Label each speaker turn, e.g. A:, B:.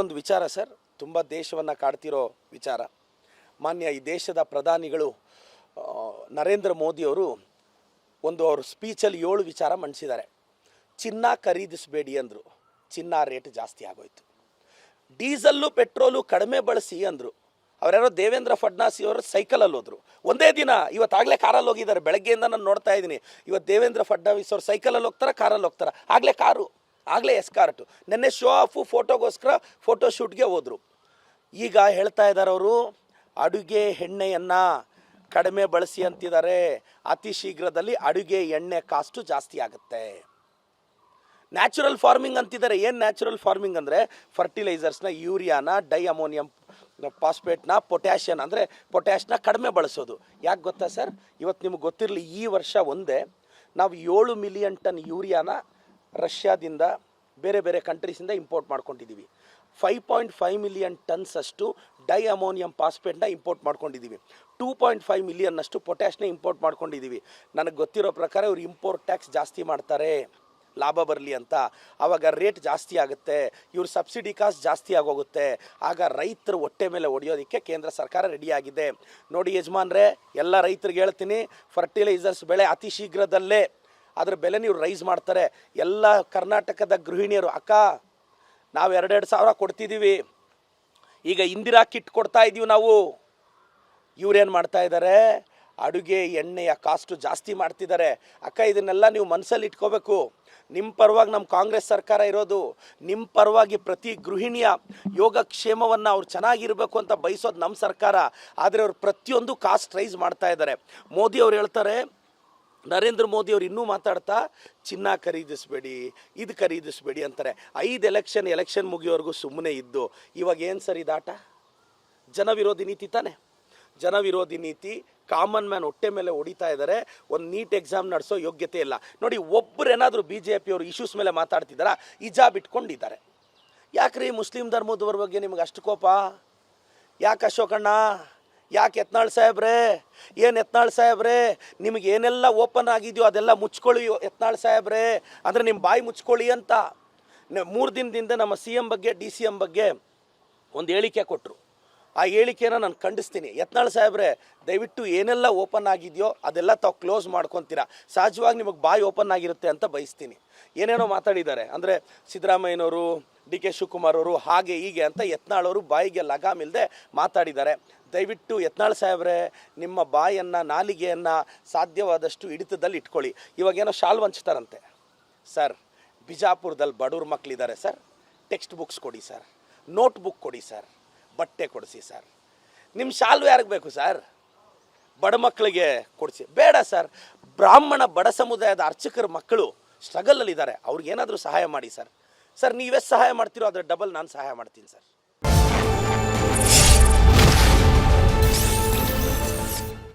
A: ಒಂದು ವಿಚಾರ ಸರ್, ತುಂಬ ದೇಶವನ್ನು ಕಾಡ್ತಿರೋ ವಿಚಾರ. ಮಾನ್ಯ ಈ ದೇಶದ ಪ್ರಧಾನಿಗಳು ನರೇಂದ್ರ ಮೋದಿಯವರು ಅವ್ರ ಸ್ಪೀಚಲ್ಲಿ 7 ವಿಚಾರ ಮಂಡಿಸಿದ್ದಾರೆ. ಚಿನ್ನ ಖರೀದಿಸಬೇಡಿ ಅಂದರು, ಚಿನ್ನ ರೇಟ್ ಜಾಸ್ತಿ ಆಗೋಯ್ತು. ಡೀಸಲ್ಲು ಪೆಟ್ರೋಲು ಕಡಿಮೆ ಬಳಸಿ ಅಂದರು. ಅವರ್ಯಾರೋ ದೇವೇಂದ್ರ ಫಡ್ನವೀಸ್ ಅವರು ಸೈಕಲಲ್ಲಿ ಹೋದರು. ಒಂದೇ ದಿನ, ಇವತ್ತಾಗಲೇ ಕಾರಲ್ಲಿ ಹೋಗಿದ್ದಾರೆ. ಬೆಳಗ್ಗೆಯಿಂದ ನಾನು ನೋಡ್ತಾ ಇದ್ದೀನಿ. ಇವತ್ತು ದೇವೇಂದ್ರ ಫಡ್ನವೀಸ್ ಅವರು ಸೈಕಲಲ್ಲಿ ಹೋಗ್ತಾರೆ, ಕಾರಲ್ಲಿ ಹೋಗ್ತಾರೆ. ಆಗಲೇ ಕಾರು, ಆಗಲೇ ಎಸ್ಕಾರ್ಟು. ನೆನ್ನೆ ಶೋ ಆಫು ಫೋಟೋಗೋಸ್ಕರ ಫೋಟೋಶೂಟ್ಗೆ ಹೋದರು. ಈಗ ಹೇಳ್ತಾ ಇದ್ದಾರೆ ಅವರು, ಅಡುಗೆ ಎಣ್ಣೆಯನ್ನು ಕಡಿಮೆ ಬಳಸಿ ಅಂತಿದ್ದಾರೆ. ಅತಿ ಶೀಘ್ರದಲ್ಲಿ ಅಡುಗೆ ಎಣ್ಣೆ ಕಾಸ್ಟು ಜಾಸ್ತಿ ಆಗುತ್ತೆ. ನ್ಯಾಚುರಲ್ ಫಾರ್ಮಿಂಗ್ ಅಂತಿದ್ದಾರೆ. ಏನು ನ್ಯಾಚುರಲ್ ಫಾರ್ಮಿಂಗ್ ಅಂದರೆ ಫರ್ಟಿಲೈಸರ್ಸ್ನ, ಯೂರಿಯಾನ, ಡೈ ಅಮೋನಿಯಂ ಫಾಸ್ಫೇಟ್ನ, ಪೊಟ್ಯಾಷಿಯನ್ ಅಂದರೆ ಪೊಟ್ಯಾಷ್ನ ಕಡಿಮೆ ಬಳಸೋದು. ಯಾಕೆ ಗೊತ್ತಾ ಸರ್? ಇವತ್ತು ನಿಮ್ಗೆ ಗೊತ್ತಿರಲಿ, ಈ ವರ್ಷ ಒಂದೇ ನಾವು 7 ಮಿಲಿಯನ್ ಟನ್ ಯೂರಿಯಾನ ರಷ್ಯಾದಿಂದ ಬೇರೆ ಬೇರೆ ಕಂಟ್ರೀಸಿಂದ ಇಂಪೋರ್ಟ್ ಮಾಡ್ಕೊಂಡಿದ್ದೀವಿ. 5.5 ಮಿಲಿಯನ್ ಟನ್ಸ್ ಅಷ್ಟು ಡೈ ಅಮೋನಿಯಂ ಫಾಸ್ಫೇಟ್ನ ಇಂಪೋರ್ಟ್ ಮಾಡ್ಕೊಂಡಿದ್ದೀವಿ. 2.5 ಮಿಲಿಯನ್ನಷ್ಟು ಪೊಟ್ಯಾಷ್ನ ಇಂಪೋರ್ಟ್ ಮಾಡ್ಕೊಂಡಿದ್ದೀವಿ. ನನಗೆ ಗೊತ್ತಿರೋ ಪ್ರಕಾರ ಇವರು ಇಂಪೋರ್ಟ್ ಟ್ಯಾಕ್ಸ್ ಜಾಸ್ತಿ ಮಾಡ್ತಾರೆ, ಲಾಭ ಬರಲಿ ಅಂತ. ಆವಾಗ ರೇಟ್ ಜಾಸ್ತಿ ಆಗುತ್ತೆ, ಇವ್ರ ಸಬ್ಸಿಡಿ ಕಾಸ್ಟ್ ಜಾಸ್ತಿ ಆಗೋಗುತ್ತೆ. ಆಗ ರೈತರು ಹೊಟ್ಟೆ ಮೇಲೆ ಹೊಡೆಯೋದಕ್ಕೆ ಕೇಂದ್ರ ಸರ್ಕಾರ ರೆಡಿಯಾಗಿದೆ. ನೋಡಿ ಯಜಮಾನ್ರೆ, ಎಲ್ಲ ರೈತರಿಗೆ ಹೇಳ್ತೀನಿ, ಫರ್ಟಿಲೈಸರ್ಸ್ ಬೆಳೆ ಅತಿ ಶೀಘ್ರದಲ್ಲೇ ಅದ್ರ ಬೆಲೆ ನೀವು ರೈಸ್ ಮಾಡ್ತಾರೆ. ಎಲ್ಲ ಕರ್ನಾಟಕದ ಗೃಹಿಣಿಯರು, ಅಕ್ಕ ನಾವು 2-2 ಸಾವಿರ ಕೊಡ್ತಿದ್ದೀವಿ, ಈಗ ಇಂದಿರಾ ಕಿಟ್ ಕೊಡ್ತಾ ಇದ್ದೀವಿ ನಾವು. ಇವ್ರೇನು ಮಾಡ್ತಾ ಇದ್ದಾರೆ? ಅಡುಗೆ ಎಣ್ಣೆಯ ಕಾಸ್ಟು ಜಾಸ್ತಿ ಮಾಡ್ತಿದ್ದಾರೆ. ಅಕ್ಕ, ಇದನ್ನೆಲ್ಲ ನೀವು ಮನಸ್ಸಲ್ಲಿ ಇಟ್ಕೋಬೇಕು. ನಿಮ್ಮ ಪರವಾಗಿ ನಮ್ಮ ಕಾಂಗ್ರೆಸ್ ಸರ್ಕಾರ ಇರೋದು. ನಿಮ್ಮ ಪರವಾಗಿ ಪ್ರತಿ ಗೃಹಿಣಿಯ ಯೋಗಕ್ಷೇಮವನ್ನು ಅವ್ರು ಚೆನ್ನಾಗಿರಬೇಕು ಅಂತ ಬಯಸೋದು ನಮ್ಮ ಸರ್ಕಾರ. ಆದರೆ ಅವ್ರು ಪ್ರತಿಯೊಂದು ಕಾಸ್ಟ್ ರೈಸ್ ಮಾಡ್ತಾ ಇದ್ದಾರೆ. ಮೋದಿ ಅವ್ರು ಹೇಳ್ತಾರೆ, ನರೇಂದ್ರ ಮೋದಿ ಅವರು ಇನ್ನೂ ಮಾತಾಡ್ತಾ ಚಿನ್ನ ಖರೀದಿಸಬೇಡಿ, ಇದು ಖರೀದಿಸಬೇಡಿ ಅಂತಾರೆ. 5 ಎಲೆಕ್ಷನ್ ಮುಗಿಯೋವರೆಗೂ ಸುಮ್ಮನೆ ಇದ್ದು ಇವಾಗ ಏನು ಸರ್ ಇದಾಟ? ಜನವಿರೋಧಿ ನೀತಿ ತಾನೆ. ಜನವಿರೋಧಿ ನೀತಿ. ಕಾಮನ್ ಮ್ಯಾನ್ ಹೊಟ್ಟೆ ಮೇಲೆ ಹೊಡಿತಾ ಇದ್ದಾರೆ. ಒಂದು ನೀಟ್ ಎಕ್ಸಾಮ್ ನಡೆಸೋ ಯೋಗ್ಯತೆ ಇಲ್ಲ. ನೋಡಿ, ಒಬ್ಬರೇನಾದರೂ BJP ಅವರು ಇಶ್ಯೂಸ್ ಮೇಲೆ ಮಾತಾಡ್ತಿದ್ದಾರಾ? ಹಿಜಾಬ್ ಇಟ್ಕೊಂಡಿದ್ದಾರೆ. ಯಾಕ್ರಿ ಮುಸ್ಲಿಂ ಧರ್ಮದವ್ರ ಬಗ್ಗೆ ನಿಮ್ಗೆ ಅಷ್ಟು ಕೋಪ? ಯಾಕೆ ಅಶೋಕಣ್ಣ? ಯಾಕೆ ಯತ್ನಾಳ್ ಸಾಹೇಬ್ರೆ? ಏನು ಯತ್ನಾಳ್ ಸಾಹೇಬ್ರೆ, ನಿಮಗೆ ಏನೆಲ್ಲ ಓಪನ್ ಆಗಿದೆಯೋ ಅದೆಲ್ಲ ಮುಚ್ಕೊಳ್ಳಿ ಯತ್ನಾಳ್ ಸಾಹೇಬ್ರೆ, ಅಂದರೆ ನಿಮ್ಮ ಬಾಯಿ ಮುಚ್ಕೊಳ್ಳಿ ಅಂತ 3 ದಿನದಿಂದ ನಮ್ಮ CM ಬಗ್ಗೆ, DCM ಬಗ್ಗೆ ಒಂದು ಹೇಳಿಕೆ ಕೊಟ್ಟರು. ಆ ಹೇಳಿಕೆನ ನಾನು ಖಂಡಿಸ್ತೀನಿ. ಯತ್ನಾಳ್ ಸಾಹೇಬ್ರೆ, ದಯವಿಟ್ಟು ಏನೆಲ್ಲ ಓಪನ್ ಆಗಿದೆಯೋ ಅದೆಲ್ಲ ತಾವು ಕ್ಲೋಸ್ ಮಾಡ್ಕೊತೀರಾ. ಸಹಜವಾಗಿ ನಿಮಗೆ ಬಾಯಿ ಓಪನ್ ಆಗಿರುತ್ತೆ ಅಂತ ಬಯಸ್ತೀನಿ. ಏನೇನೋ ಮಾತಾಡಿದ್ದಾರೆ, ಅಂದರೆ ಸಿದ್ದರಾಮಯ್ಯನವರು, DK ಶಿವಕುಮಾರ್ ಅವರು ಹಾಗೆ ಹೀಗೆ ಅಂತ ಯತ್ನಾಳ್ ಅವರು ಬಾಯಿಗೆ ಲಗಾಮಿಲ್ಲದೆ ಮಾತಾಡಿದ್ದಾರೆ. ದಯವಿಟ್ಟು ಯತ್ನಾಳ್ ಸಾಹೇಬ್ರೆ, ನಿಮ್ಮ ಬಾಯನ್ನು, ನಾಲಿಗೆಯನ್ನು ಸಾಧ್ಯವಾದಷ್ಟು ಹಿಡಿತದಲ್ಲಿ ಇಟ್ಕೊಳ್ಳಿ. ಇವಾಗೇನೋ ಶಾಲ್ ಹಂಚ್ತಾರಂತೆ ಸರ್. ಬಿಜಾಪುರದಲ್ಲಿ ಬಡವ್ರ ಮಕ್ಕಳಿದ್ದಾರೆ ಸರ್, ಟೆಕ್ಸ್ಟ್ ಬುಕ್ಸ್ ಕೊಡಿ ಸರ್, ನೋಟ್ ಬುಕ್ ಕೊಡಿ ಸರ್, ಬಟ್ಟೆ ಕೊಡಿಸಿ ಸರ್. ನಿಮ್ಮ ಶಾಲು ಯಾರಿಗೆ ಬೇಕು ಸರ್? ಬಡ ಮಕ್ಕಳಿಗೆ ಕೊಡಿಸಿ. ಬೇಡ ಸರ್, ಬ್ರಾಹ್ಮಣ ಬಡ ಸಮುದಾಯದ ಅರ್ಚಕರ ಮಕ್ಕಳು ಸ್ಟ್ರಗಲಲ್ಲಿದ್ದಾರೆ, ಅವ್ರಿಗೇನಾದರೂ ಸಹಾಯ ಮಾಡಿ ಸರ್. ಸರ್, ನೀವೆಷ್ಟು ಸಹಾಯ ಮಾಡ್ತೀರೋ ಅದರ ಡಬಲ್ ನಾನು ಸಹಾಯ ಮಾಡ್ತೀನಿ ಸರ್.